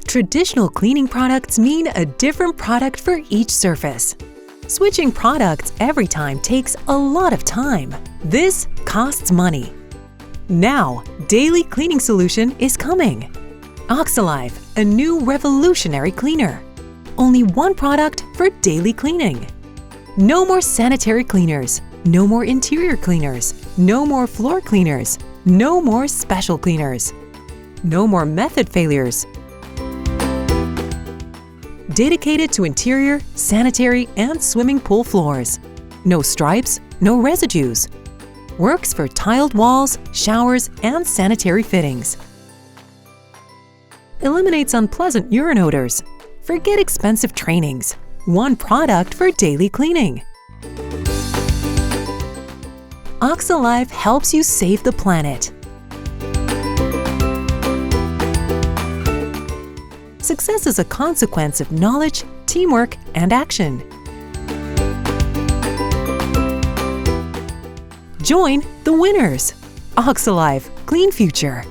Traditional cleaning products mean a different product for each surface. Switching products every time takes a lot of time. This costs money. Now, daily cleaning solution is coming. Oxsilive, a new revolutionary cleaner. Only one product for daily cleaning. No more sanitary cleaners. No more interior cleaners. No more floor cleaners. No more special cleaners. No more method failures. Dedicated to interior, sanitary, and swimming pool floors. No stripes, no residues. Works for tiled walls, showers, and sanitary fittings. Eliminates unpleasant urine odors. Forget expensive trainings. One product for daily cleaning. Oxsilive helps you save the planet. Success is a consequence of knowledge, teamwork, and action. Join the winners! Oxsilive, Clean Future.